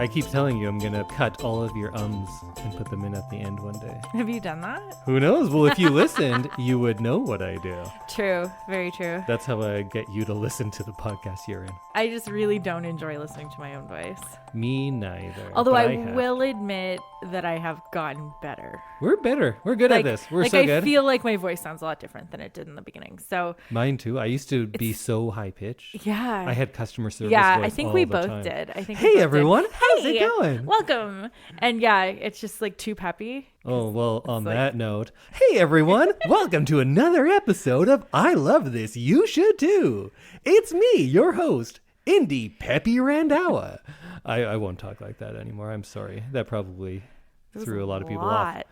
I keep telling you I'm going to cut all of your ums and put them in at the end one day. Have you done that? Who knows? Well, if you listened, you would know what I do. True. Very true. That's how I get you to listen to the podcast you're in. I just really don't enjoy listening to my own voice. Me neither. Although I will admit that I have gotten better. We're better. We're good at this. We're so good. I feel like my voice sounds a lot different than it did in the beginning. So mine too. I used to be so high pitched. Yeah. I had customer service. Yeah, voice I think all we the both time. did. I think. Hey everyone, how's it going? Welcome. And yeah, it's just like too peppy. Oh, well, on that note, hey everyone, welcome to another episode of I Love This, You Should Too. It's me, your host, Indy Peppy Randawa. I won't talk like that anymore. I'm sorry. That probably threw a lot of people off.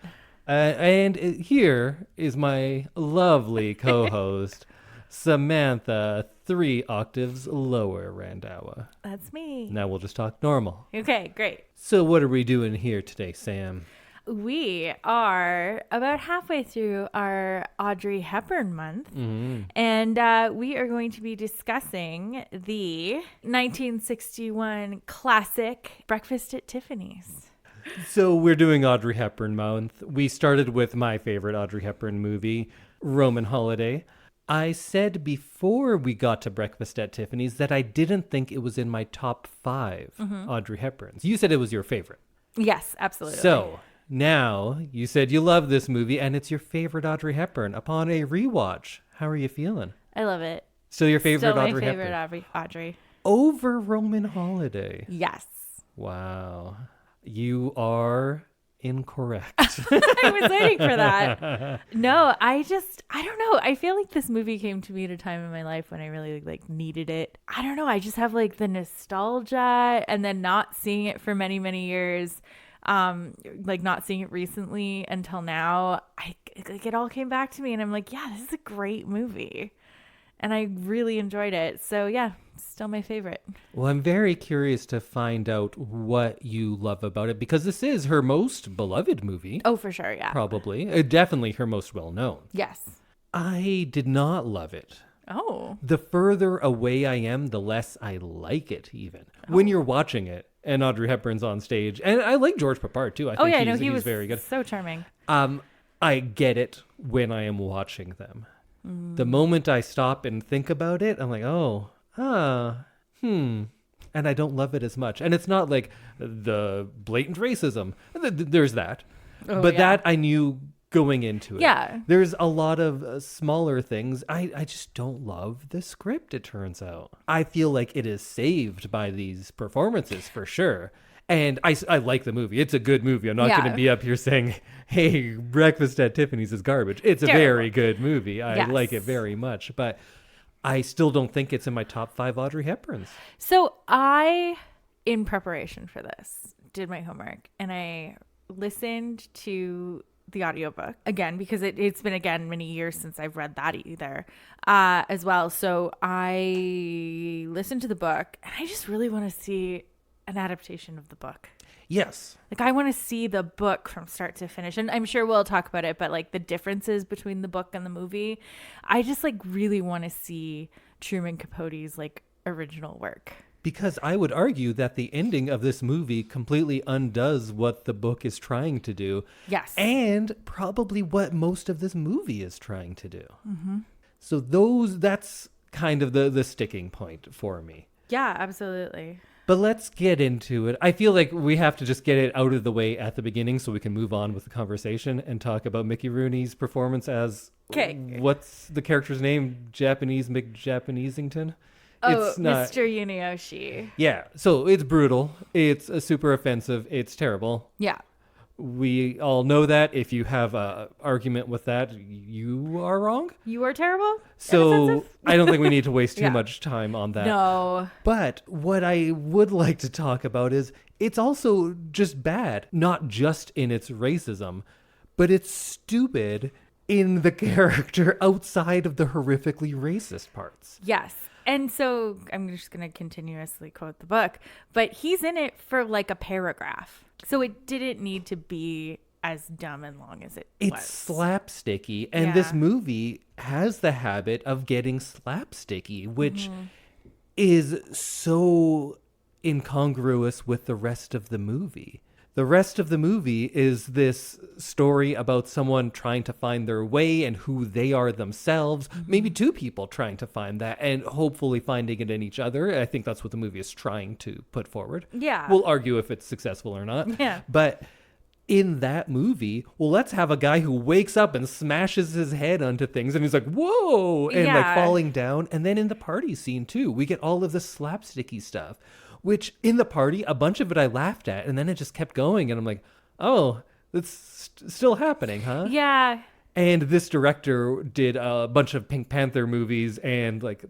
And here is my lovely co-host, Samantha, 3 octaves lower Randawa. That's me. Now we'll just talk normal. Okay, great. So what are we doing here today, Sam? We are about halfway through our Audrey Hepburn month, and we are going to be discussing the 1961 classic Breakfast at Tiffany's. So we're doing Audrey Hepburn month. We started with my favorite Audrey Hepburn movie, Roman Holiday. I said before we got to Breakfast at Tiffany's that I didn't think it was in my top 5 Audrey Hepburns. You said it was your favorite. Yes, absolutely. So now you said you love this movie and it's your favorite Audrey Hepburn. Upon a rewatch, how are you feeling? I love it. Still your favorite Still my Audrey favorite Hepburn? Audrey. Over Roman Holiday? Yes. Wow. You are incorrect. I was waiting for that. No, I don't know. I feel like this movie came to me at a time in my life when I really needed it. I don't know. I just have the nostalgia, and then not seeing it for many, many years. Not seeing it recently until now. It all came back to me and I'm like, yeah, this is a great movie. And I really enjoyed it. So yeah, still my favorite. Well, I'm very curious to find out what you love about it because this is her most beloved movie. Oh, for sure, yeah. Probably. Definitely her most well-known. Yes. I did not love it. Oh. The further away I am, the less I like it even. When you're watching it and Audrey Hepburn's on stage, and I like George Papard too. I think he was very good. So charming. I get it when I am watching them. The moment I stop and think about it, I'm like, and I don't love it as much. And it's not like the blatant racism. There's that. But that I knew going into it. Yeah. There's a lot of smaller things. I just don't love the script, it turns out. I feel like it is saved by these performances for sure. And I like the movie. It's a good movie. I'm not going to be up here saying, hey, Breakfast at Tiffany's is garbage. It's a very good movie. I like it very much. But I still don't think it's in my top 5 Audrey Hepburns. So I, in preparation for this, did my homework. And I listened to the audiobook again, because it's been, many years since I've read that either as well. So I listened to the book. And I just really want to see an adaptation of the book. Yes. I want to see the book from start to finish. And I'm sure we'll talk about it, but the differences between the book and the movie, I just really want to see Truman Capote's original work. Because I would argue that the ending of this movie completely undoes what the book is trying to do. Yes. And probably what most of this movie is trying to do. Mm-hmm. So that's kind of the sticking point for me. Yeah, absolutely. But let's get into it. I feel like we have to just get it out of the way at the beginning so we can move on with the conversation and talk about Mickey Rooney's performance as, what's the character's name? Japanese McJapanesington? Oh, it's not, Mr. Yunioshi. Yeah, so it's brutal. It's super offensive. It's terrible. Yeah. We all know that. If you have an argument with that, you are wrong. You are terrible? So I don't think we need to waste too much time on that. No. But what I would like to talk about is it's also just bad, not just in its racism, but it's stupid in the character outside of the horrifically racist parts. Yes. And so I'm just going to continuously quote the book, but he's in it for a paragraph. So it didn't need to be as dumb and long as it was. It's slapsticky. And this movie has the habit of getting slapsticky, which is so incongruous with the rest of the movie. The rest of the movie is this story about someone trying to find their way and who they are themselves. Maybe two people trying to find that and hopefully finding it in each other. I think that's what the movie is trying to put forward. Yeah. We'll argue if it's successful or not. Yeah. But in that movie, well, let's have a guy who wakes up and smashes his head onto things and he's like, whoa, and like Yeah. falling down. And then in the party scene too, we get all of this slapsticky stuff. Which in the party, a bunch of it I laughed at, and then it just kept going, and I'm like, oh, it's still happening, huh? Yeah. And this director did a bunch of Pink Panther movies, and like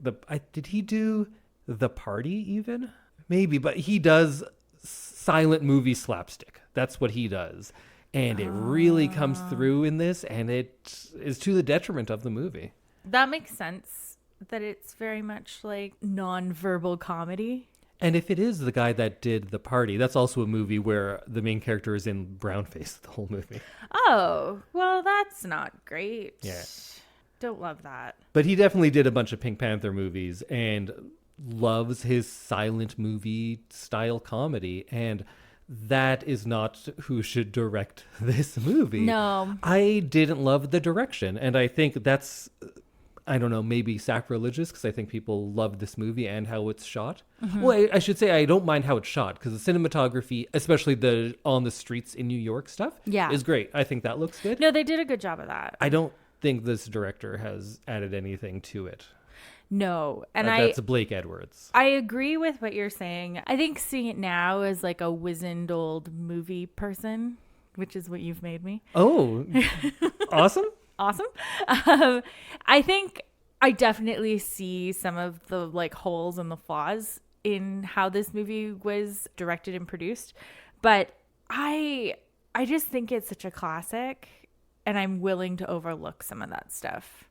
did he do The Party even? Maybe, but he does silent movie slapstick. That's what he does, and it really comes through in this, and it is to the detriment of the movie. That makes sense. That it's very much like non-verbal comedy. And if it is the guy that did The Party, that's also a movie where the main character is in brownface the whole movie. Oh, well, that's not great. Yeah. Don't love that. But he definitely did a bunch of Pink Panther movies and loves his silent movie style comedy. And that is not who should direct this movie. No. I didn't love the direction. And I think that's, I don't know, maybe sacrilegious because I think people love this movie and how it's shot. Well, I should say I don't mind how it's shot because the cinematography, especially the on the streets in New York stuff, is great. I think that looks good. No, they did a good job of that. I don't think this director has added anything to it. No. And That's Blake Edwards. I agree with what you're saying. I think seeing it now as like a wizened old movie person, which is what you've made me. Oh, awesome. Awesome. I think I definitely see some of the like holes and the flaws in how this movie was directed and produced, but I just think it's such a classic, and I'm willing to overlook some of that stuff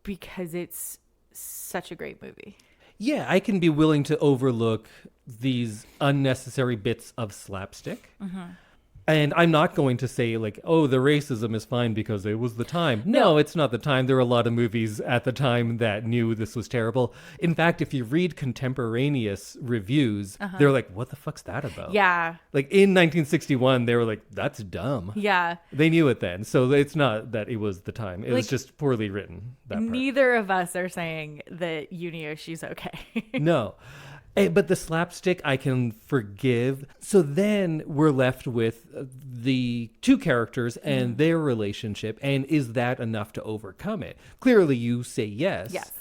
because it's such a great movie. Yeah, I can be willing to overlook these unnecessary bits of slapstick. And I'm not going to say like, oh, the racism is fine because it was the time. No, it's not the time. There were a lot of movies at the time that knew this was terrible. In fact, if you read contemporaneous reviews, they're like, what the fuck's that about? Yeah. Like in 1961, they were like, that's dumb. Yeah. They knew it then. So it's not that it was the time. It was Like, just poorly written. That part. Neither of us are saying that Yuniyoshi's okay. No. But the slapstick I can forgive. So then we're left with the two characters and their relationship. And is that enough to overcome it? Clearly you say yes. Yes.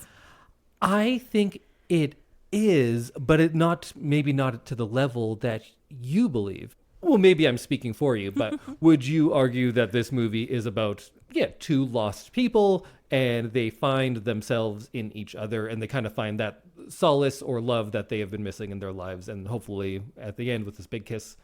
I think it is, but maybe not to the level that you believe. Well, maybe I'm speaking for you, but would you argue that this movie is about, two lost people and they find themselves in each other and they kind of find that solace or love that they have been missing in their lives, and hopefully at the end with this big kiss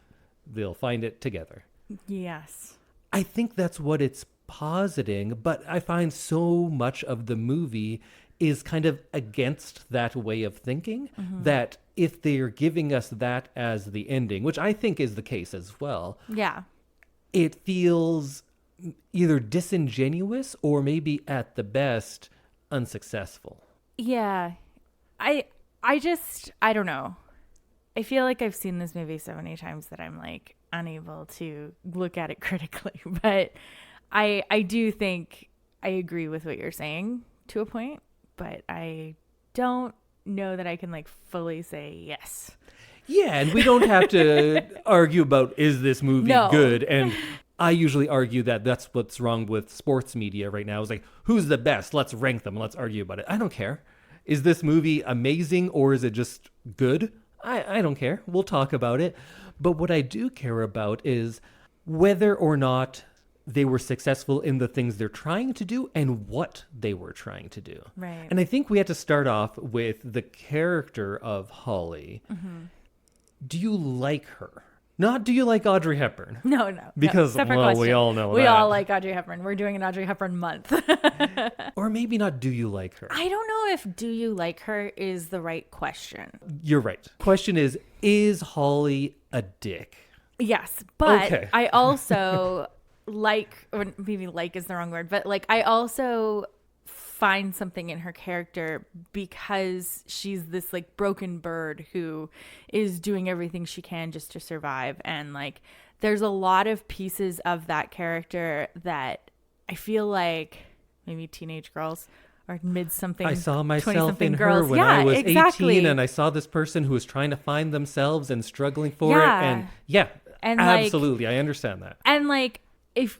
they'll find it together? Yes. I think that's what it's positing, but I find so much of the movie is kind of against that way of thinking, that if they're giving us that as the ending, which I think is the case as well, Yeah. it feels either disingenuous or maybe at the best unsuccessful. Yeah. I don't know. I feel like I've seen this movie so many times that I'm like unable to look at it critically, but I do think I agree with what you're saying to a point, but I don't know that I can like fully say yes. Yeah, and we don't have to argue about is this movie good, and I usually argue that that's what's wrong with sports media right now. Is like, who's the best? Let's rank them. Let's argue about it. I don't care. Is this movie amazing or is it just good? I don't care. We'll talk about it. But what I do care about is whether or not they were successful in the things they're trying to do and what they were trying to do. Right. And I think we had to start off with the character of Holly. Do you like her? Not do you like Audrey Hepburn? No. Because, Separate well, question. we all know We that. all like Audrey Hepburn. We're doing an Audrey Hepburn month. Or maybe not do you like her? I don't know if do you like her is the right question. You're right. Question is Holly a dick? Yes, but Okay. I also like, or maybe like is the wrong word, but like I also find something in her character because she's this like broken bird who is doing everything she can just to survive. And like there's a lot of pieces of that character that I feel like maybe teenage girls or mid-something. I saw myself in girls. her when I was 18, and I saw this person who was trying to find themselves and struggling for it. And and absolutely, I understand that. And like, if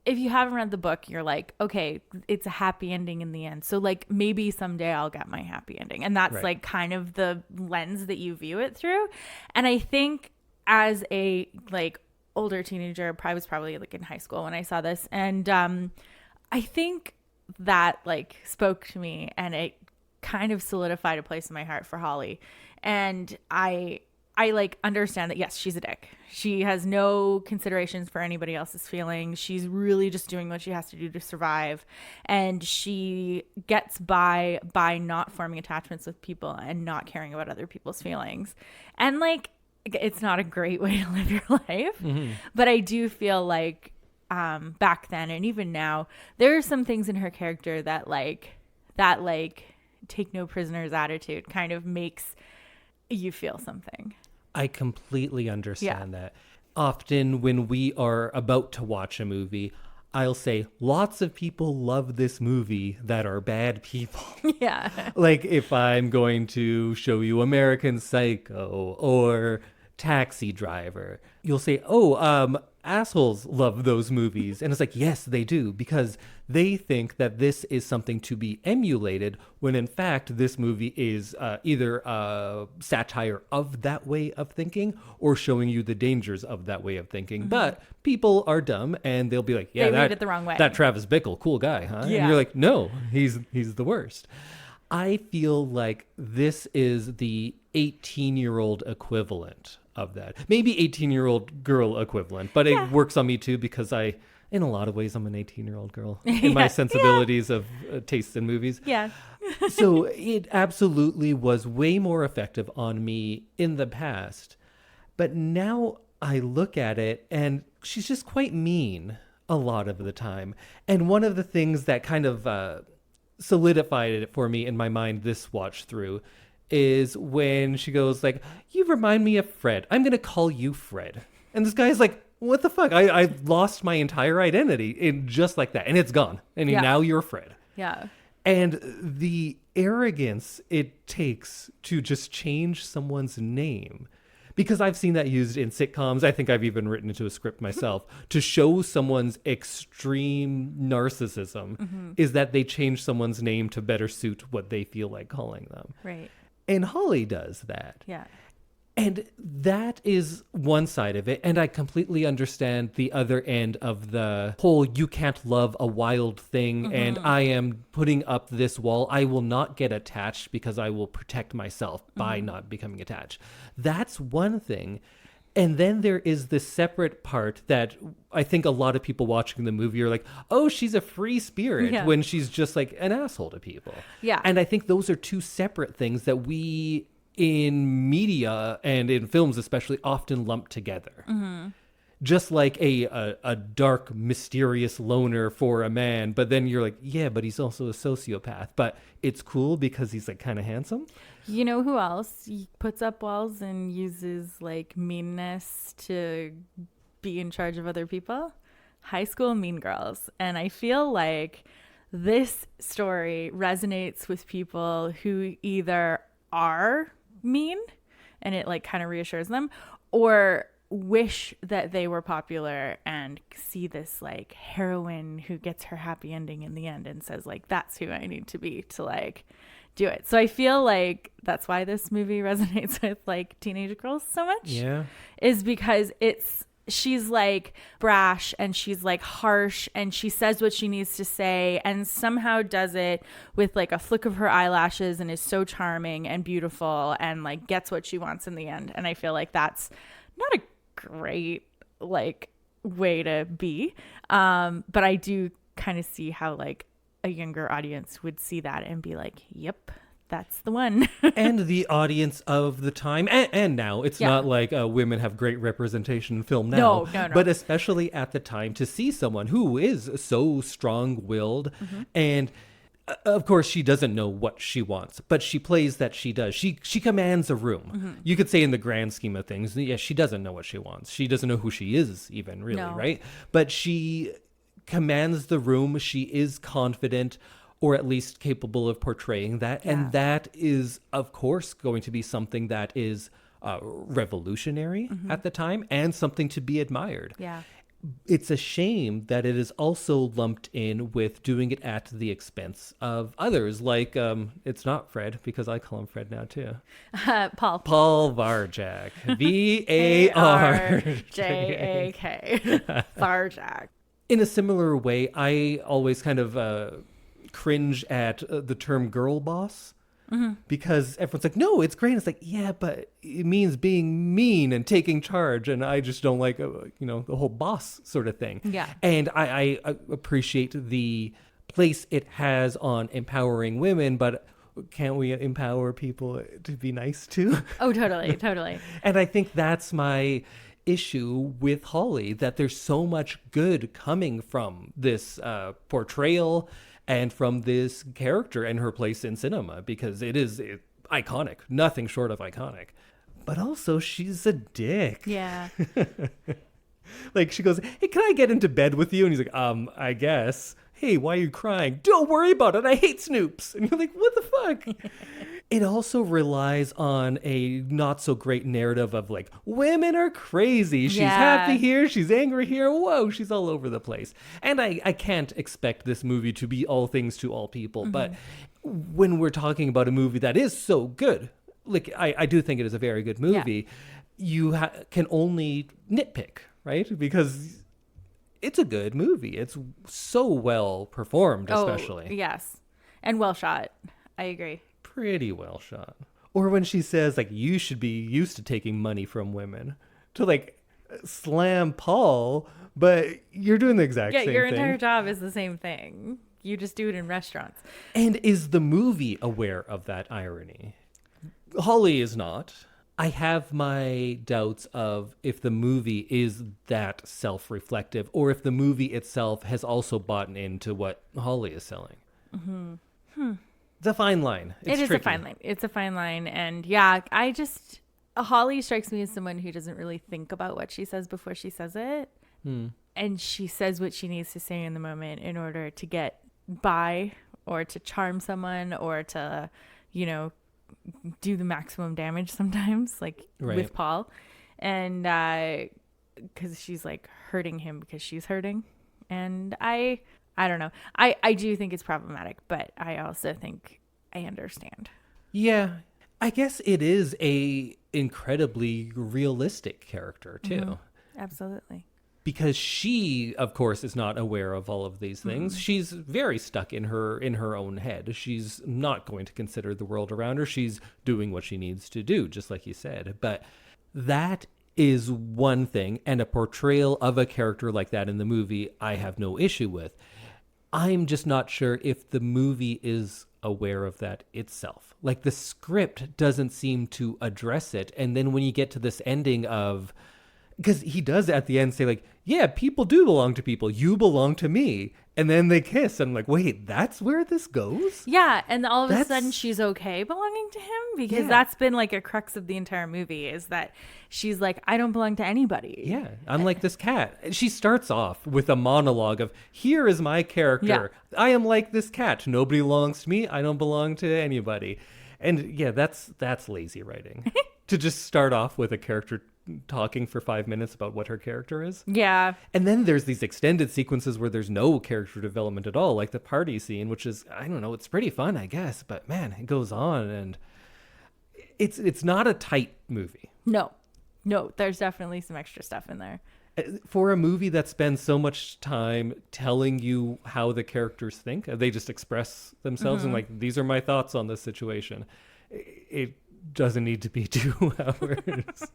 you haven't read the book, you're like, okay, it's a happy ending in the end. So like maybe someday I'll get my happy ending. And that's like kind of the lens that you view it through. And I think as a like older teenager, I was probably like in high school when I saw this. And I think that like spoke to me, and it kind of solidified a place in my heart for Holly. And I like understand that, yes, she's a dick. She has no considerations for anybody else's feelings. She's really just doing what she has to do to survive. And she gets by not forming attachments with people and not caring about other people's feelings. And like, it's not a great way to live your life. Mm-hmm. But I do feel like back then and even now, there are some things in her character that take no prisoners attitude kind of makes you feel something. I completely understand that. Often when we are about to watch a movie, I'll say lots of people love this movie that are bad people. Yeah. Like if I'm going to show you American Psycho or Taxi Driver, you'll say, assholes love those movies. And it's like, yes, they do, because they think that this is something to be emulated, when in fact this movie is either a satire of that way of thinking or showing you the dangers of that way of thinking. Mm-hmm. But people are dumb and they'll be like, yeah, they read it the wrong way. That Travis Bickle, cool guy, huh? Yeah. And you're like, no, he's the worst. I feel like this is the 18-year-old equivalent of that. Maybe 18-year-old girl equivalent, but it works on me too, because in a lot of ways, I'm an 18-year-old girl in my sensibilities of tastes in movies. Yeah. So it absolutely was way more effective on me in the past. But now I look at it and she's just quite mean a lot of the time. And one of the things that kind of solidified it for me in my mind this watch through is when she goes like, you remind me of Fred. I'm going to call you Fred. And this guy's like, what the fuck? I lost my entire identity in just like that. And it's gone. And now you're Fred. Yeah. And the arrogance it takes to just change someone's name, because I've seen that used in sitcoms. I think I've even written into a script myself to show someone's extreme narcissism is that they change someone's name to better suit what they feel like calling them. Right. And Holly does that. Yeah. And that is one side of it. And I completely understand the other end of the whole you can't love a wild thing. And I am putting up this wall. I will not get attached because I will protect myself by not becoming attached. That's one thing. And then there is this separate part that I think a lot of people watching the movie are like, oh, she's a free spirit, when she's just like an asshole to people. Yeah. And I think those are two separate things that we in media and in films especially often lump together. Just like a dark, mysterious loner for a man, but then you're like, yeah, but he's also a sociopath. But it's cool because he's like kind of handsome. You know who else puts up walls and uses like meanness to be in charge of other people? High School Mean Girls. And I feel like this story resonates with people who either are mean and it like kind of reassures them, or wish that they were popular and see this like heroine who gets her happy ending in the end and says like, that's who I need to be to like do it. So I feel like that's why this movie resonates with like teenage girls so much. Yeah. Is because she's like brash and she's like harsh and she says what she needs to say and somehow does it with like a flick of her eyelashes and is so charming and beautiful and like gets what she wants in the end. And I feel like that's not a great like way to be. But I do kind of see how like a younger audience would see that and be like, yep, that's the one. And the audience of the time and now, it's not like women have great representation in film now. No. But especially at the time, to see someone who is so strong-willed and Of course, she doesn't know what she wants, but she plays that she does. She commands a room. Mm-hmm. You could say in the grand scheme of things, yeah, she doesn't know what she wants. She doesn't know who she is even, really, No. right? But she commands the room. She is confident, or at least capable of portraying that. Yeah. And that is, of course, going to be something that is revolutionary at the time and something to be admired. Yeah. It's a shame that it is also lumped in with doing it at the expense of others. Like, it's not Fred, because I call him Fred now too. Paul. Paul Varjak. Varjak. Varjak. In a similar way, I always kind of cringe at the term girl boss. Because everyone's like, no, it's great. It's like, yeah, but it means being mean and taking charge. And I just don't like, the whole boss sort of thing. Yeah. And I appreciate the place it has on empowering women, but can't we empower people to be nice too? Oh, totally. Totally. And I think that's my issue with Holly, that there's so much good coming from this portrayal and from this character and her place in cinema, because it is iconic, nothing short of iconic. But also, she's a dick. Yeah. Like, she goes, hey, can I get into bed with you? And he's like, I guess. Hey, why are you crying? Don't worry about it. I hate Snoops. And you're like, what the fuck? It also relies on a not so great narrative of like, women are crazy. She's happy here. She's angry here. Whoa, she's all over the place. And I can't expect this movie to be all things to all people. But when we're talking about a movie that is so good, like I do think it is a very good movie, you can only nitpick, right? Because it's a good movie. It's so well performed, especially. Oh, yes. And well shot. I agree. Pretty well shot. Or when she says, like, you should be used to taking money from women, to like slam Paul, but you're doing the exact same thing. Yeah, your entire job is the same thing. You just do it in restaurants. And is the movie aware of that irony? Holly is not. I have my doubts of if the movie is that self-reflective, or if the movie itself has also bought into what Holly is selling. It's a fine line. It's It is tricky. a fine line. It's a fine line. And yeah, Holly strikes me as someone who doesn't really think about what she says before she says it. And she says what she needs to say in the moment in order to get by, or to charm someone, or to, do the maximum damage sometimes, like with Paul. And because she's like hurting him because she's hurting. And I don't know. I do think it's problematic, but I also think I understand. Yeah. I guess it is a incredibly realistic character too. Absolutely. Because she, of course, is not aware of all of these things. She's very stuck in her own head. She's not going to consider the world around her. She's doing what she needs to do, just like you said. But that is one thing, and a portrayal of a character like that in the movie, I have no issue with. I'm just not sure if the movie is aware of that itself. Like, the script doesn't seem to address it. And then when you get to this ending of... Because he does at the end say, like, yeah, people do belong to people. You belong to me. And then they kiss. And I'm like, wait, that's where this goes? Yeah. And all of a sudden she's okay belonging to him, because that's been like a crux of the entire movie, is that she's like, I don't belong to anybody. Yeah. I'm like this cat. She starts off with a monologue of, here is my character. Yeah. I am like this cat. Nobody belongs to me. I don't belong to anybody. And yeah, that's lazy writing. To just start off with a character talking for 5 minutes about what her character is. Yeah. And then there's these extended sequences where there's no character development at all, like the party scene, which is, I don't know, it's pretty fun, I guess, but man, it goes on, and it's not a tight movie. No, there's definitely some extra stuff in there. For a movie that spends so much time telling you how the characters think, they just express themselves and like, these are my thoughts on this situation. It doesn't need to be 2 hours.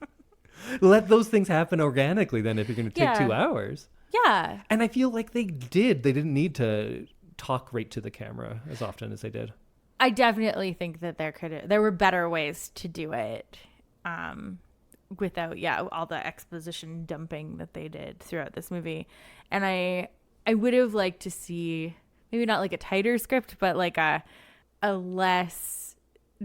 Let those things happen organically then, if you're going to take 2 hours. Yeah. And I feel like they didn't need to talk right to the camera as often as they did. I definitely think that there were better ways to do it without all the exposition dumping that they did throughout this movie. And I would have liked to see maybe not like a tighter script, but like a less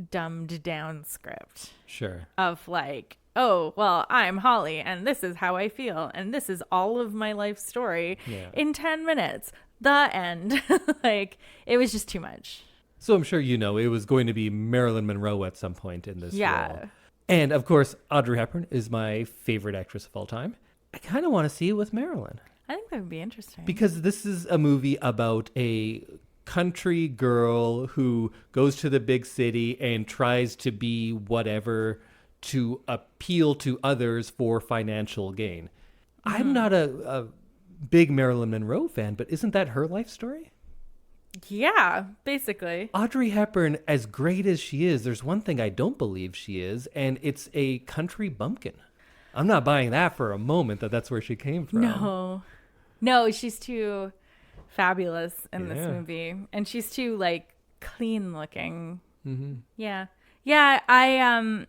dumbed down script. Sure. Of like, oh, well, I'm Holly and this is how I feel and this is all of my life story in 10 minutes. The end. Like, it was just too much. So I'm sure you know it was going to be Marilyn Monroe at some point in this role. And of course, Audrey Hepburn is my favorite actress of all time. I kind of want to see it with Marilyn. I think that would be interesting. Because this is a movie about a country girl who goes to the big city and tries to be whatever to appeal to others for financial gain. I'm not a big Marilyn Monroe fan, but isn't that her life story? Yeah, basically. Audrey Hepburn, as great as she is, there's one thing I don't believe she is, and it's a country bumpkin. I'm not buying that for a moment that that's where she came from. No, she's too fabulous in this movie. And she's too, like, clean looking. Mm-hmm. Yeah. Yeah, I'm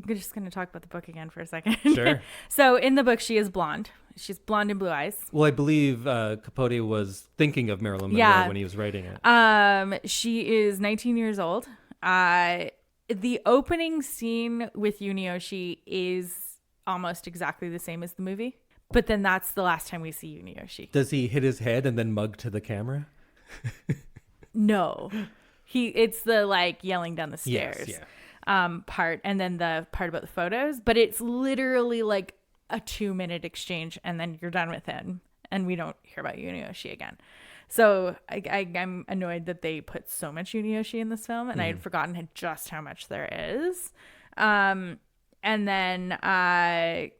just going to talk about the book again for a second. Sure. So in the book, she is blonde. She's blonde and blue eyes. Well, I believe Capote was thinking of Marilyn Monroe when he was writing it. She is 19 years old. The opening scene with Yunioshi is almost exactly the same as the movie. But then that's the last time we see Yunioshi. Does he hit his head and then mug to the camera? No. It's the, like, yelling down the stairs part, and then the part about the photos. But it's literally, like, a 2-minute exchange, and then you're done with him, and we don't hear about Yunioshi again. So I'm annoyed that they put so much Yunioshi in this film, and I had forgotten just how much there is. And then I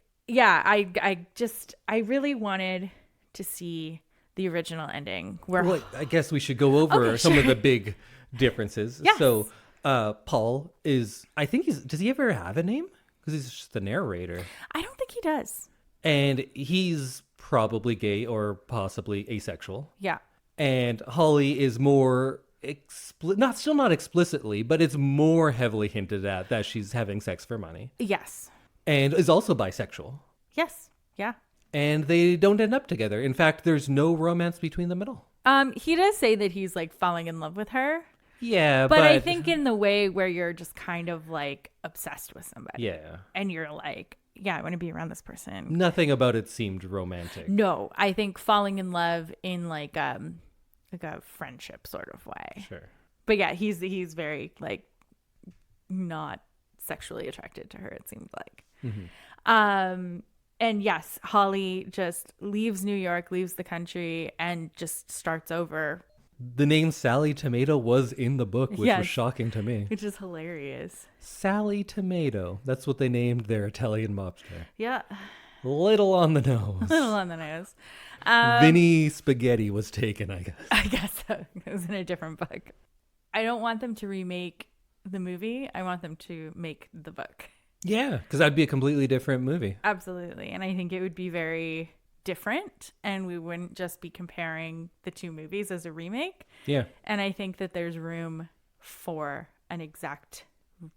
really wanted to see the original ending. Well, I guess we should go over some of the big differences. Yes. So Paul is, I think does he ever have a name? Because he's just the narrator. I don't think he does. And he's probably gay or possibly asexual. Yeah. And Holly is more still not explicitly, but it's more heavily hinted at that she's having sex for money. Yes. And is also bisexual. Yes. Yeah. And they don't end up together. In fact, there's no romance between them at all. He does say that he's, like, falling in love with her. Yeah, but I think in the way where you're just kind of, like, obsessed with somebody. Yeah. And you're like, yeah, I want to be around this person. Nothing about it seemed romantic. No, I think falling in love in, like a friendship sort of way. Sure. But yeah, he's very, like, not sexually attracted to her, it seems like. Mm-hmm. And yes, Holly just leaves New York, leaves the country, and just starts over. The name Sally Tomato was in the book, which was shocking to me. Which is hilarious. Sally Tomato. That's what they named their Italian mobster. Yeah. Little on the nose. Little on the nose. Vinny Spaghetti was taken, I guess. I guess so. It was in a different book. I don't want them to remake the movie. I want them to make the book. Yeah, because that'd be a completely different movie. Absolutely. And I think it would be very different, and we wouldn't just be comparing the two movies as a remake. Yeah. And I think that there's room for an exact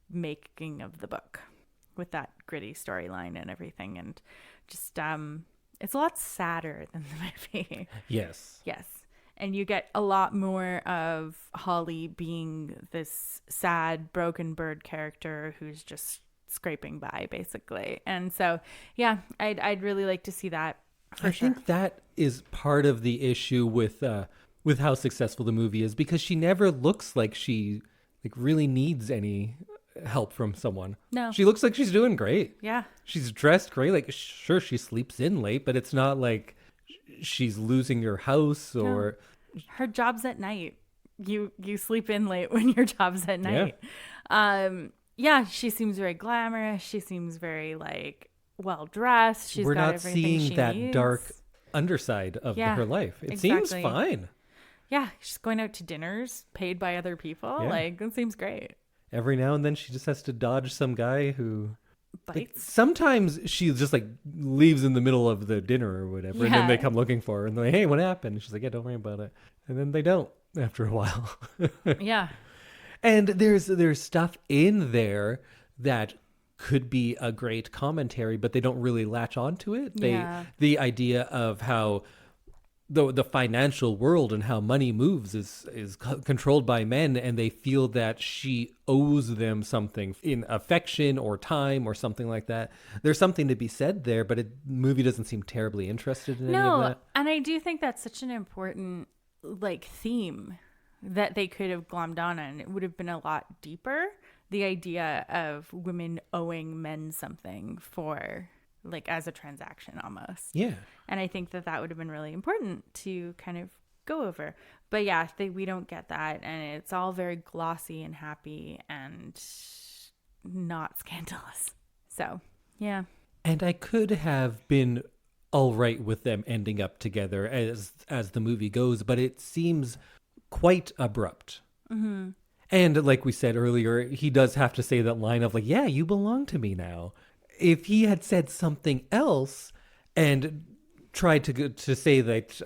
making of the book with that gritty storyline and everything, and just it's a lot sadder than the movie. Yes. And you get a lot more of Holly being this sad broken bird character who's just scraping by, basically. And so yeah, I'd really like to see that. I think that is part of the issue with how successful the movie is, because she never looks like she really needs any help from someone. No. She looks like she's doing great. Yeah. She's dressed great. Like, sure, she sleeps in late, but it's not like she's losing her house or... No. Her job's at night. You sleep in late when your job's at night. Yeah. She seems very glamorous. She seems very, like, well-dressed. We're got not everything seeing she that needs. dark underside of her life. It seems fine. Yeah, she's going out to dinners paid by other people. Yeah. Like, it seems great. Every now and then she just has to dodge some guy who bites. Like, sometimes she just like leaves in the middle of the dinner or whatever, and then they come looking for her and they're like, hey, what happened? And she's like, yeah, don't worry about it. And then they don't after a while. Yeah. And there's stuff in there that could be a great commentary, but they don't really latch onto it. The idea of how the financial world and how money moves is controlled by men, and they feel that she owes them something in affection or time or something like that. There's something to be said there, but the movie doesn't seem terribly interested in any of that. And I do think that's such an important like theme that they could have glommed on, and it would have been a lot deeper. The idea of women owing men something for like as a transaction almost. Yeah. And I think that would have been really important to kind of go over. But yeah, we don't get that. And it's all very glossy and happy and not scandalous. So, yeah. And I could have been all right with them ending up together as the movie goes, but it seems quite abrupt. Mm-hmm. And like we said earlier, he does have to say that line of like, yeah, you belong to me now. If he had said something else and tried to say that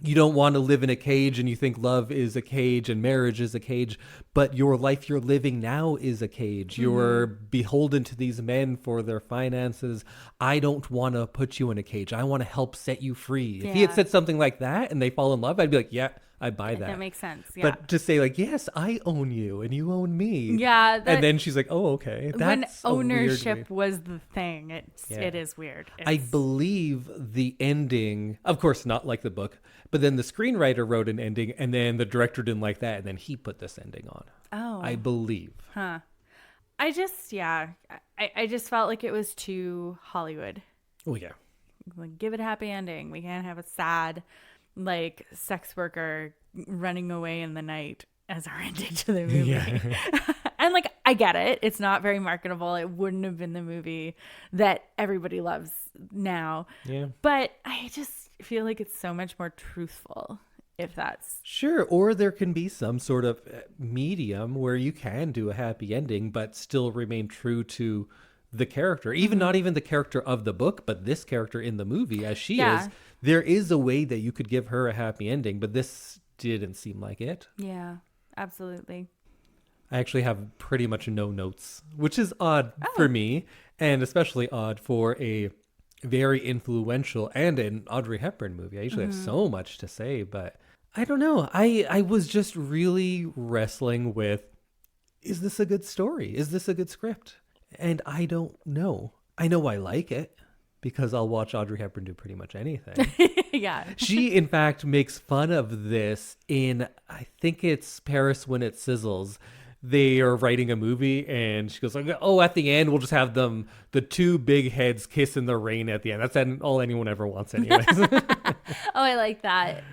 you don't want to live in a cage and you think love is a cage and marriage is a cage, but your life you're living now is a cage. Mm-hmm. You're beholden to these men for their finances. I don't want to put you in a cage. I want to help set you free. Yeah. If he had said something like that and they fall in love, I'd be like, yeah, I buy that. That makes sense. Yeah. But to say like, yes, I own you and you own me. Yeah. And then she's like, oh, okay. That's when ownership was the thing, it is weird. I believe the ending, of course, not like the book, but then the screenwriter wrote an ending and then the director didn't like that. And then he put this ending on. Oh. I believe. Huh. I just felt like it was too Hollywood. Oh, yeah. Like, give it a happy ending. We can't have a sad like sex worker running away in the night as our ending to the movie. Yeah. And like, I get it. It's not very marketable. It wouldn't have been the movie that everybody loves now. Yeah. But I just feel like it's so much more truthful if that's... Sure. Or there can be some sort of medium where you can do a happy ending, but still remain true to the character, even not even the character of the book, but this character in the movie as she is. There is a way that you could give her a happy ending, but this didn't seem like it. Yeah, absolutely. I actually have pretty much no notes, which is odd for me, and especially odd for a very influential and an Audrey Hepburn movie. I usually have so much to say, but I don't know. I was just really wrestling with, is this a good story? Is this a good script? And I don't know. I know I like it because I'll watch Audrey Hepburn do pretty much anything. Yeah. She, in fact, makes fun of this in, I think it's Paris When It Sizzles. They are writing a movie and she goes like, oh, at the end, we'll just have the two big heads kiss in the rain at the end. That's all anyone ever wants anyways. Oh, I like that.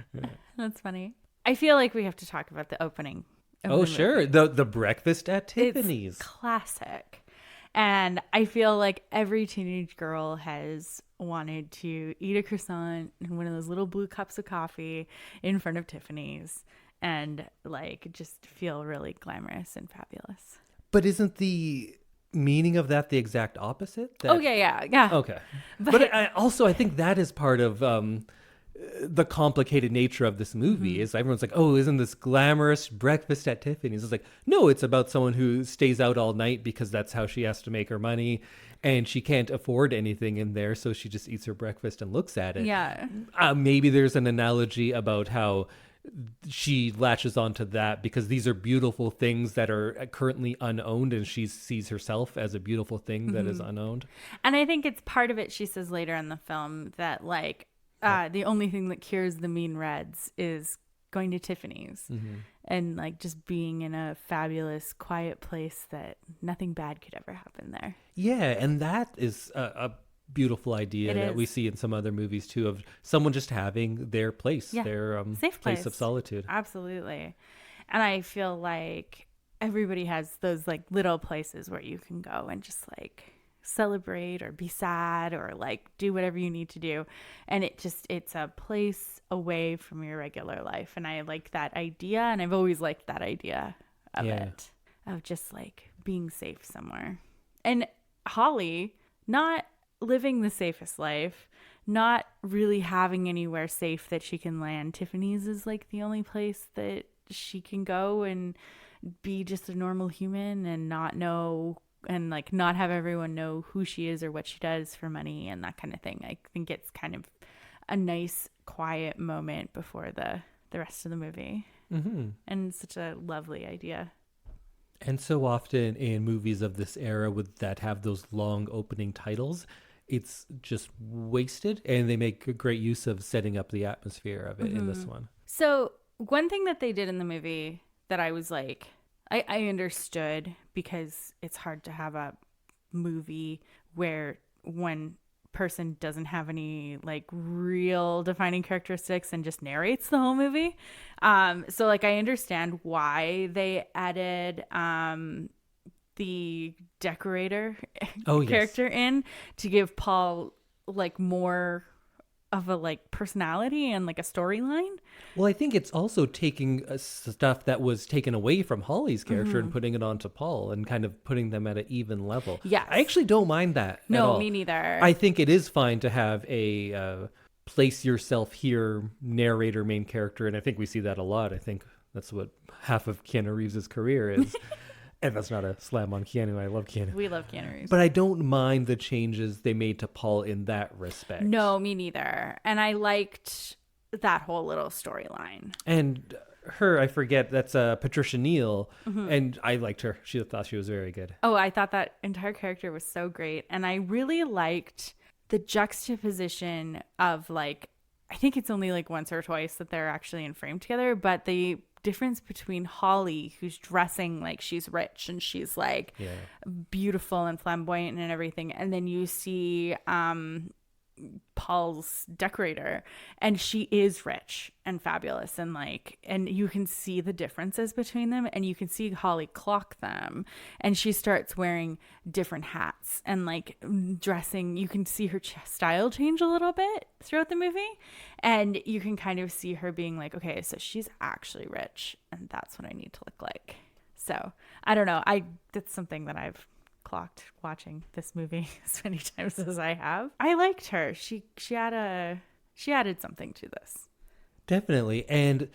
That's funny. I feel like we have to talk about the opening. Oh, sure. The Breakfast at Tiffany's. It's classic. And I feel like every teenage girl has wanted to eat a croissant and one of those little blue cups of coffee in front of Tiffany's and like just feel really glamorous and fabulous. But isn't the meaning of that the exact opposite? Oh, yeah. Okay. But I think that is part of the complicated nature of this movie is everyone's like, oh, isn't this glamorous Breakfast at Tiffany's? It's like, no, it's about someone who stays out all night because that's how she has to make her money and she can't afford anything in there. So she just eats her breakfast and looks at it. Yeah. Maybe there's an analogy about how she latches onto that because these are beautiful things that are currently unowned and she sees herself as a beautiful thing that is unowned. And I think it's part of it. She says later in the film that like, the only thing that cures the mean reds is going to Tiffany's and like just being in a fabulous, quiet place that nothing bad could ever happen there. Yeah. And that is a beautiful idea that we see in some other movies too, of someone just having their place, their safe place of solitude. Absolutely. And I feel like everybody has those like little places where you can go and just like celebrate or be sad or like do whatever you need to do, and it's a place away from your regular life. And I like that idea, and I've always liked that idea of it, of just like being safe somewhere. And Holly not living the safest life, not really having anywhere safe that she can land. Tiffany's is like the only place that she can go and be just a normal human and not know and like not have everyone know who she is or what she does for money and that kind of thing. I think it's kind of a nice quiet moment before the rest of the movie. Mm-hmm. And such a lovely idea. And so often in movies of this era that have those long opening titles, it's just wasted, and they make a great use of setting up the atmosphere of it in this one. So one thing that they did in the movie that I was like, I understood, because it's hard to have a movie where one person doesn't have any like real defining characteristics and just narrates the whole movie. So like I understand why they added the decorator character in to give Paul like more of a like personality and like a storyline. Well, I think it's also taking stuff that was taken away from Holly's character and putting it onto Paul and kind of putting them at an even level. Yes. I actually don't mind that at all. No, me neither. I think it is fine to have a place yourself here narrator main character, and I think we see that a lot. I think that's what half of Keanu Reeves' career is. And that's not a slam on Keanu. I love Keanu. We love Keanu Reeves. But I don't mind the changes they made to Paul in that respect. No, me neither. And I liked that whole little storyline. And her, I forget, that's Patricia Neal. And I liked her. She thought she was very good. Oh, I thought that entire character was so great. And I really liked the juxtaposition of like, I think it's only like once or twice that they're actually in frame together, but the difference between Holly, who's dressing like she's rich and she's like beautiful and flamboyant and everything, and then you see Paul's decorator, and she is rich and fabulous, and like, and you can see the differences between them, and you can see Holly clock them, and she starts wearing different hats and like dressing. You can see her style change a little bit throughout the movie, and you can kind of see her being like, okay, so she's actually rich, and that's what I need to look like. So I don't know, that's something that I've clocked watching this movie as many times as I have. I liked her. She added something to this. Definitely. And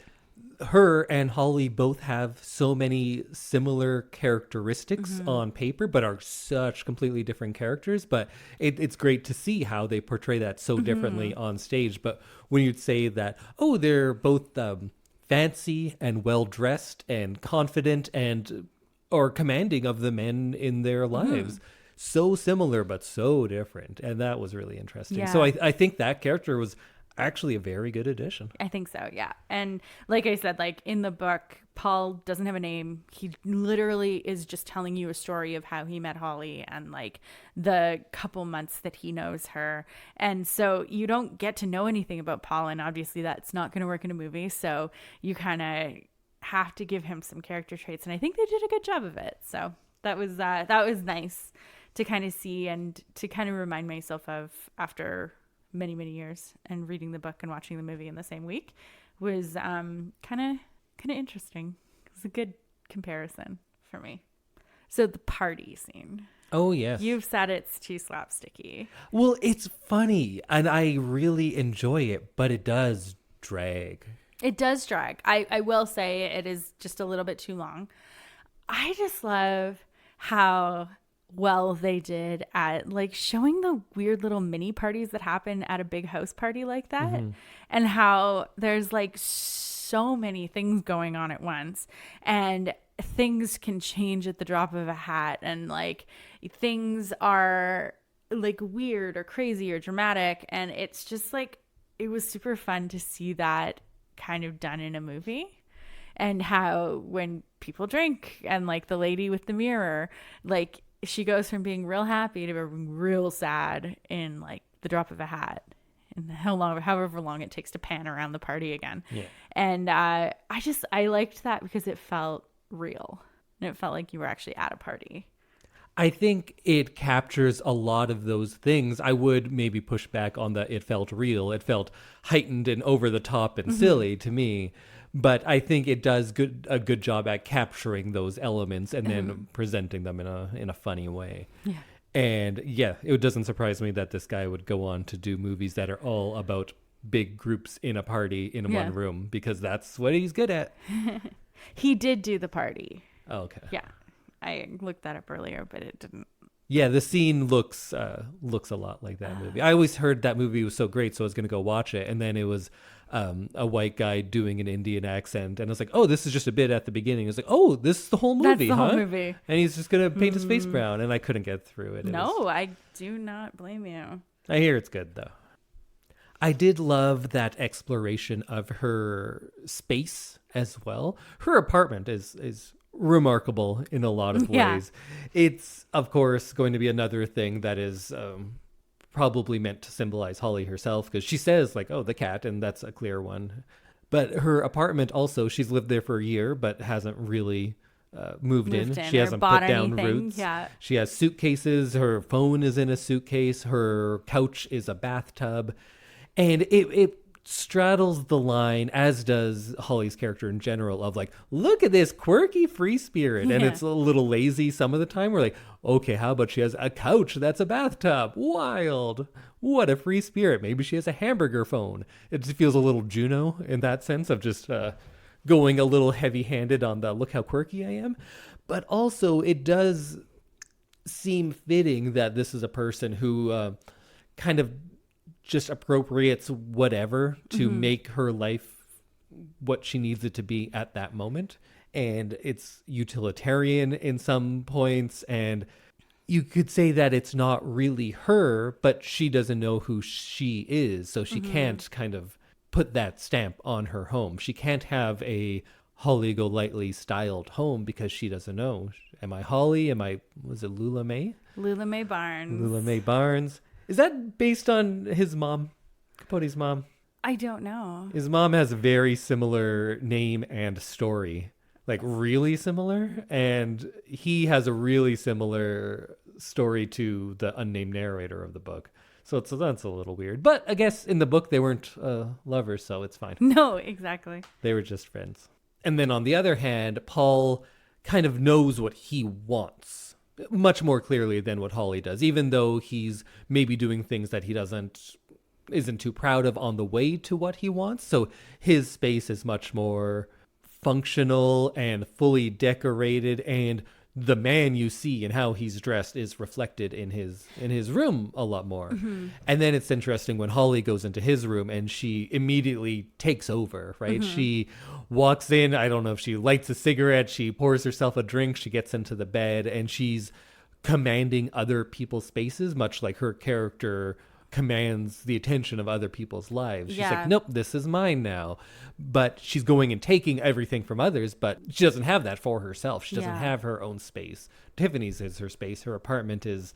her and Holly both have so many similar characteristics on paper, but are such completely different characters. But it's great to see how they portray that so differently on stage. But when you'd say that, oh, they're both fancy and well-dressed and confident and or commanding of the men in their lives. So similar, but so different. And that was really interesting. Yeah. So I think that character was actually a very good addition. I think so, yeah. And like I said, like in the book, Paul doesn't have a name. He literally is just telling you a story of how he met Holly and like the couple months that he knows her. And so you don't get to know anything about Paul. And obviously that's not going to work in a movie. So you kind of have to give him some character traits, and I think they did a good job of it. So that was nice to kind of see and to kind of remind myself of after many years, and reading the book and watching the movie in the same week was kind of interesting. It was a good comparison for me. So the party scene. Oh, yes. You've said it's too slapsticky. Well, it's funny, and I really enjoy it, but it does drag. It does drag. I will say it is just a little bit too long. I just love how well they did at like showing the weird little mini parties that happen at a big house party like that, and how there's like so many things going on at once, and things can change at the drop of a hat, and like things are like weird or crazy or dramatic, and it's just like it was super fun to see that kind of done in a movie. And how when people drink, and like the lady with the mirror, like she goes from being real happy to being real sad in like the drop of a hat, and however long it takes to pan around the party again. Yeah. And I liked that because it felt real, and it felt like you were actually at a party. I think it captures a lot of those things. I would maybe push back on the it felt real. It felt heightened and over the top and silly to me. But I think it does a good job at capturing those elements and then presenting them in a funny way. Yeah. And yeah, it doesn't surprise me that this guy would go on to do movies that are all about big groups in a party in one room, because that's what he's good at. He did do The Party. Oh, okay. Yeah. I looked that up earlier, but it didn't Yeah, the scene looks a lot like that movie. I always heard that movie was so great, so I was going to go watch it. And then it was a white guy doing an Indian accent. And I was like, oh, this is just a bit at the beginning. It's like, oh, this is the whole movie, That's the huh? whole movie. And he's just going to paint his face brown. And I couldn't get through it. No, I do not blame you. I hear it's good, though. I did love that exploration of her space as well. Her apartment is remarkable in a lot of ways. It's, of course, going to be another thing that is probably meant to symbolize Holly herself, because she says, like, oh, the cat, and that's a clear one. But her apartment also, she's lived there for a year, but hasn't really moved in. She hasn't put down roots. Yeah. She has suitcases. Her phone is in a suitcase. Her couch is a bathtub. And it straddles the line, as does Holly's character in general, of like, look at this quirky free spirit. And it's a little lazy some of the time. We're like, okay, how about she has a couch that's a bathtub? Wild. What a free spirit. Maybe she has a hamburger phone. It just feels a little Juno in that sense of just going a little heavy-handed on the look how quirky I am. But also it does seem fitting that this is a person who kind of just appropriates whatever to make her life what she needs it to be at that moment. And it's utilitarian in some points. And you could say that it's not really her, but she doesn't know who she is. So she can't kind of put that stamp on her home. She can't have a Holly Golightly styled home because she doesn't know. Am I Holly? Was it Lula Mae? Lula Mae Barnes. Lula Mae Barnes. Is that based on his mom, Capote's mom? I don't know. His mom has a very similar name and story, like really similar. And he has a really similar story to the unnamed narrator of the book. So that's a little weird. But I guess in the book, they weren't lovers, so it's fine. No, exactly. They were just friends. And then on the other hand, Paul kind of knows what he wants much more clearly than what Holly does, even though he's maybe doing things that he isn't too proud of on the way to what he wants. So his space is much more functional and fully decorated, and the man you see and how he's dressed is reflected in his room a lot more. And then it's interesting when Holly goes into his room and she immediately takes over, right? She walks in, I don't know if she lights a cigarette, she pours herself a drink, she gets into the bed, and she's commanding other people's spaces, much like her character commands the attention of other people's lives. She's like, nope, this is mine now. But she's going and taking everything from others, but she doesn't have that for herself. She doesn't have her own space. Tiffany's is her space. Her apartment is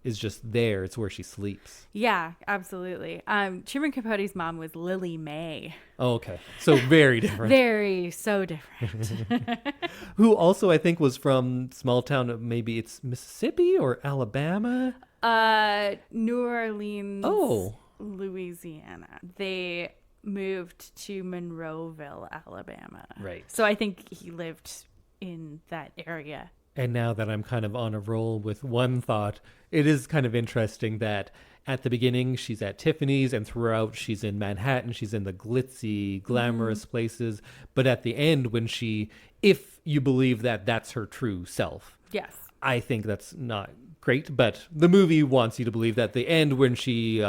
just there. It's where she sleeps. Yeah, absolutely. Truman Capote's mom was Lily Mae. Oh, okay. So very different. So different. Who also, I think, was from small town, maybe it's Mississippi or Alabama? New Orleans, Oh, Louisiana. They moved to Monroeville, Alabama. Right. So I think he lived in that area. And now that I'm kind of on a roll with one thought, it is kind of interesting that at the beginning she's at Tiffany's and throughout she's in Manhattan, she's in the glitzy, glamorous places. But at the end, when if you believe that that's her true self. Yes. I think that's not great, but the movie wants you to believe that at the end when she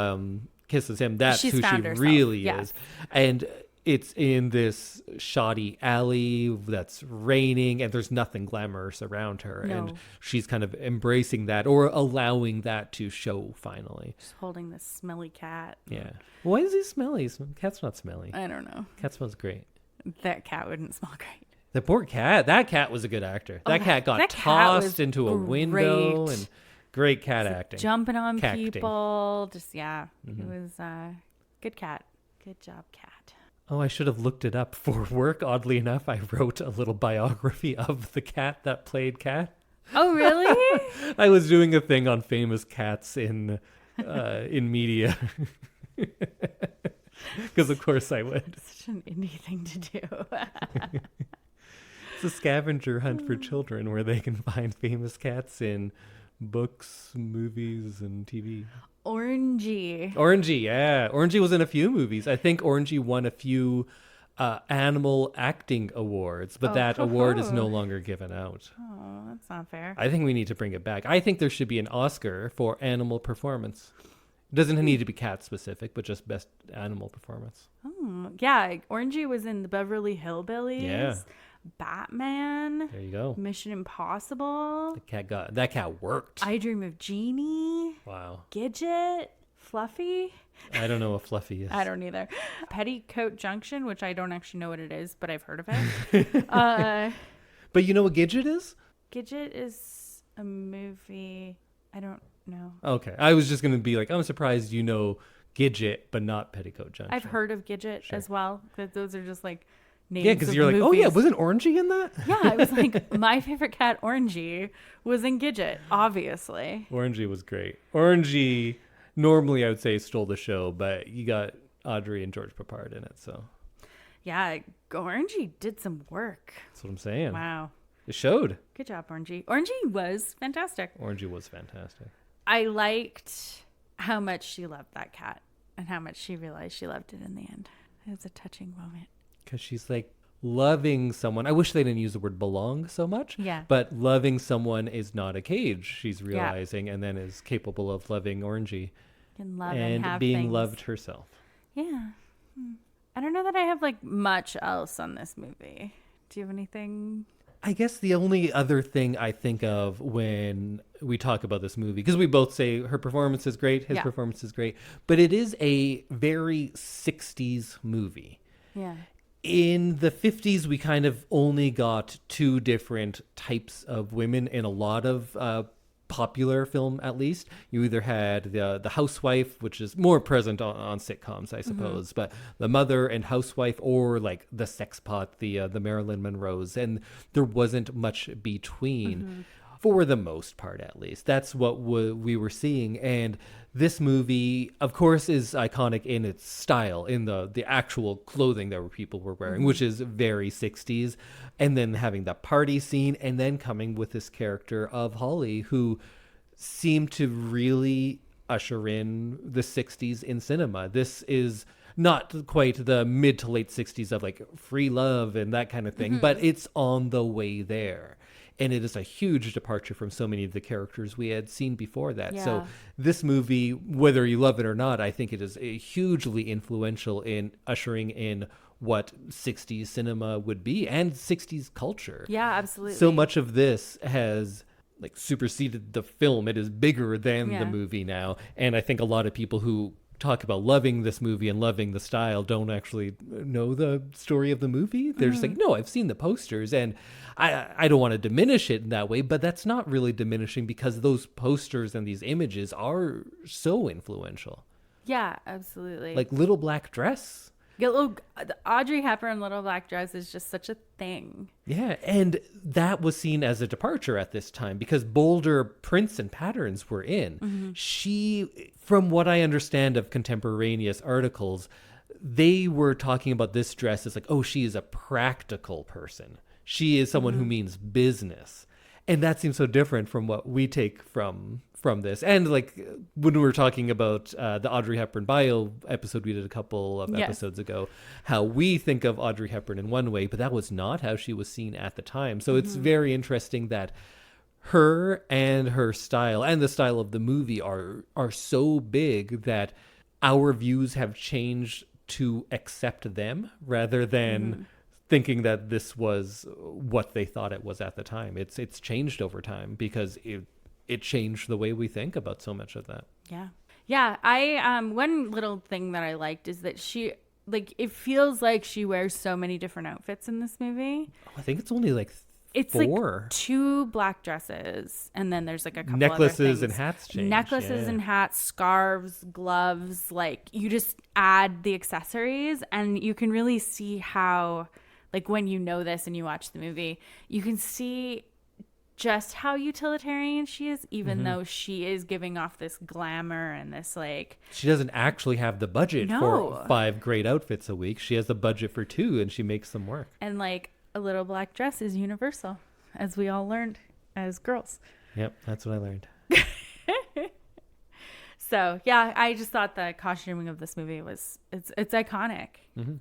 kisses him, that's She's who she found herself. really Yes. is. And it's in this shoddy alley that's raining and there's nothing glamorous around her. No. And she's kind of embracing that or allowing that to show finally. She's holding this smelly cat. Yeah. Why is he smelly? Cat's not smelly. I don't know. Cat smells great. That cat wouldn't smell great. The poor cat. That cat was a good actor. That cat got tossed into a window and great cat acting. Jumping on Cacting. people. Just, it was good cat. Good job, cat. Oh, I should have looked it up for work. Oddly enough, I wrote a little biography of the cat that played Cat. Oh, really? I was doing a thing on famous cats in media. Because of course I would. Such an indie thing to do. It's a scavenger hunt for children where they can find famous cats in books, movies, and TV. Orangey, yeah. Orangey was in a few movies. I think Orangey won a few Animal Acting Awards, but that award is no longer given out. Oh, that's not fair. I think we need to bring it back. I think there should be an Oscar for animal performance. It doesn't need to be cat specific, but just best animal performance. Oh, yeah. Orangey was in the Beverly Hillbillies. Yeah. Batman. There you go. Mission Impossible. That cat worked. I Dream of Jeannie. Wow. Gidget. Fluffy. I don't know what Fluffy is. I don't either. Petticoat Junction, which I don't actually know what it is, but I've heard of it. But you know what Gidget is? Gidget is a movie. I don't know. Okay. I was just going to be like, I'm surprised you know Gidget, but not Petticoat Junction. I've heard of Gidget as well. Those are just like names. Yeah, because you're like, movies. oh yeah, wasn't Orangey in that? Yeah, I was like, my favorite cat, Orangey, was in Gidget, obviously. Orangey was great. Orangey, normally I would say stole the show, but you got Audrey and George Papard in it, so. Yeah, Orangey did some work. That's what I'm saying. Wow. It showed. Good job, Orangey. Orangey was fantastic. Orangey was fantastic. I liked how much she loved that cat and how much she realized she loved it in the end. It was a touching moment. Because she's like loving someone. I wish they didn't use the word belong so much. Yeah. But loving someone is not a cage, she's realizing, and then is capable of loving Orangey. And love and have being things. loved herself. Yeah. I don't know that I have like much else on this movie. Do you have anything? I guess the only other thing I think of when we talk about this movie, because we both say her performance is great, his performance is great, but it is a very 60s movie. Yeah. In the 50s, we kind of only got two different types of women in a lot of popular film, at least. You either had the housewife, which is more present on sitcoms, I suppose, but the mother and housewife, or like the sex pot, the Marilyn Monroes, and there wasn't much between. For the most part, at least. That's what we were seeing. And this movie, of course, is iconic in its style, in the actual clothing that people were wearing, which is very 60s. And then having that party scene, and then coming with this character of Holly, who seemed to really usher in the 60s in cinema. This is not quite the mid to late 60s of like free love and that kind of thing, but it's on the way there. And it is a huge departure from so many of the characters we had seen before that. Yeah. So this movie, whether you love it or not, I think it is hugely influential in ushering in what 60s cinema would be and 60s culture. Yeah, absolutely. So much of this has like superseded the film. It is bigger than the movie now. And I think a lot of people who talk about loving this movie and loving the style don't actually know the story of the movie. They're just like, no, I've seen the posters, and I don't want to diminish it in that way, but that's not really diminishing because those posters and these images are so influential. Yeah, absolutely. Like Little Black Dress. Audrey Hepburn Little Black Dress is just such a thing. Yeah, and that was seen as a departure at this time because bolder prints and patterns were in. She, from what I understand of contemporaneous articles, they were talking about this dress as like, oh, she is a practical person. She is someone who means business. And that seems so different from what we take from this. And like when we were talking about the Audrey Hepburn bio episode we did a couple of episodes ago, how we think of Audrey Hepburn in one way, but that was not how she was seen at the time. So it's very interesting that her and her style and the style of the movie are so big that our views have changed to accept them rather than thinking that this was what they thought it was at the time. It's changed over time because it changed the way we think about so much of that. Yeah. Yeah. I one little thing that I liked is that she, like, it feels like she wears so many different outfits in this movie. I think it's only like it's 4. Like 2 black dresses, and then there's like a couple necklaces other things. And hats change. Necklaces and hats, scarves, gloves. Like, you just add the accessories, and you can really see how, like, when you know this and you watch the movie, you can see just how utilitarian she is, even though she is giving off this glamour and this, like, she doesn't actually have the budget for 5 great outfits a week. She has the budget for 2, and she makes them work. And like a little black dress is universal, as we all learned as girls. Yep, that's what I learned. So yeah, I just thought the costuming of this movie it's iconic,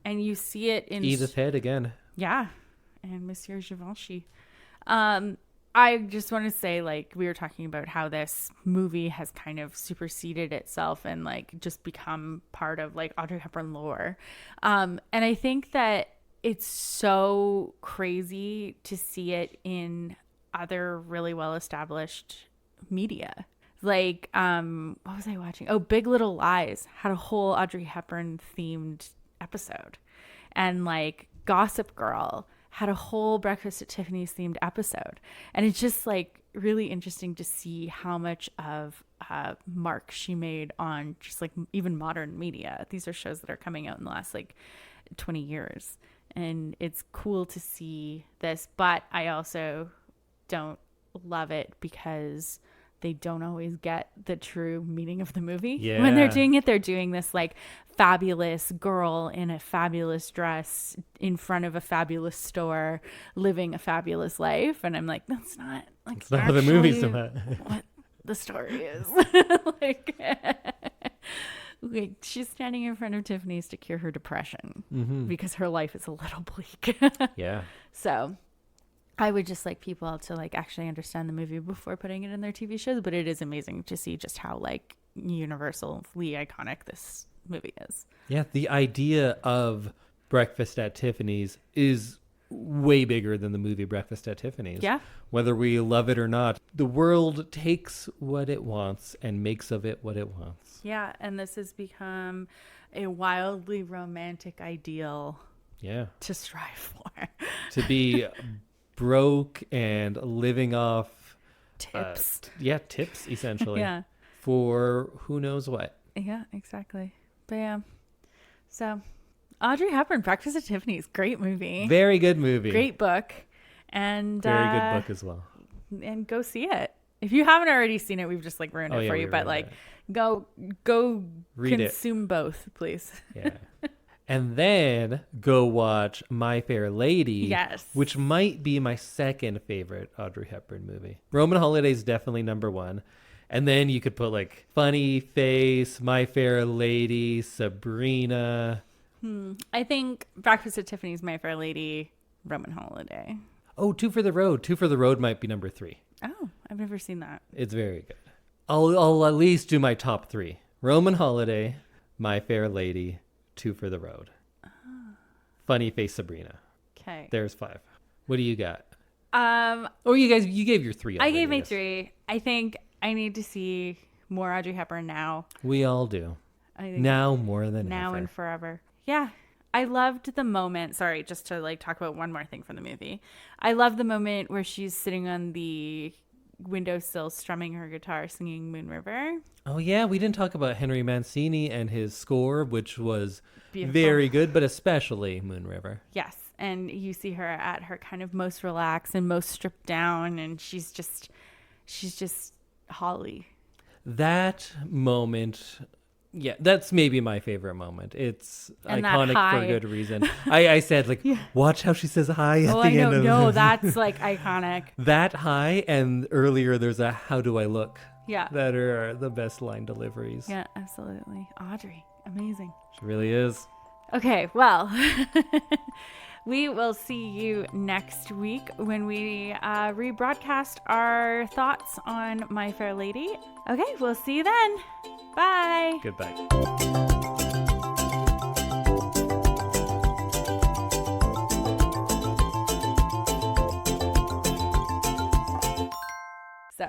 and you see it in Edith Head again. Yeah, and Monsieur Givenchy. I just want to say, like, we were talking about how this movie has kind of superseded itself and like just become part of like Audrey Hepburn lore. And I think that it's so crazy to see it in other really well-established media. Like, what was I watching? Oh, Big Little Lies had a whole Audrey Hepburn themed episode. And like Gossip Girl had a whole Breakfast at Tiffany's themed episode. And it's just like really interesting to see how much of a mark she made on just like even modern media. These are shows that are coming out in the last like 20 years. And it's cool to see this, but I also don't love it because they don't always get the true meaning of the movie. Yeah. When they're doing it, they're doing this like fabulous girl in a fabulous dress in front of a fabulous store living a fabulous life. And I'm like, that's not like It's not how the movie's about. what the story is. like she's standing in front of Tiffany's to cure her depression because her life is a little bleak. Yeah. So I would just like people to like actually understand the movie before putting it in their TV shows, but it is amazing to see just how like universally iconic this movie is. Yeah, the idea of Breakfast at Tiffany's is way bigger than the movie Breakfast at Tiffany's. Yeah. Whether we love it or not, the world takes what it wants and makes of it what it wants. Yeah, and this has become a wildly romantic ideal to strive for. To be broke and living off tips. Tips essentially. Yeah. For who knows what. Yeah, exactly. But yeah. So Audrey Hepburn, Breakfast at Tiffany's, great movie. Very good movie. Great book. And very good book as well. And go see it. If you haven't already seen it, we've just like ruined it for you. But like go read consume both, please. Yeah. And then go watch My Fair Lady. Yes. Which might be my second favorite Audrey Hepburn movie. Roman Holiday is definitely number one. And then you could put like Funny Face, My Fair Lady, Sabrina. I think Breakfast at Tiffany's, My Fair Lady, Roman Holiday. Oh, Two for the Road. Two for the Road might be number three. Oh, I've never seen that. It's very good. I'll at least do my top three. Roman Holiday, My Fair Lady, Two for the Road. Funny Face, Sabrina. Okay. There's five. What do you got? You gave your three. I gave my three. I think I need to see more Audrey Hepburn now. We all do. I think now more than now ever. and forever. Yeah. I loved the moment. Sorry, just to like talk about one more thing from the movie. I love the moment where she's sitting on the windowsill strumming her guitar singing Moon River. Oh yeah, we didn't talk about Henry Mancini and his score, which was beautiful. Very good, but especially Moon River. Yes, and you see her at her kind of most relaxed and most stripped down, and she's just Holly. That moment, yeah, that's maybe my favorite moment. It's and iconic for a good reason. I said like, watch how she says hi at the end of No, that's like iconic. That high, and earlier there's a how do I look? Yeah. That are the best line deliveries. Yeah, absolutely. Audrey, amazing. She really is. Okay, well, we will see you next week when we rebroadcast our thoughts on My Fair Lady. Okay, we'll see you then. Bye. Goodbye. So,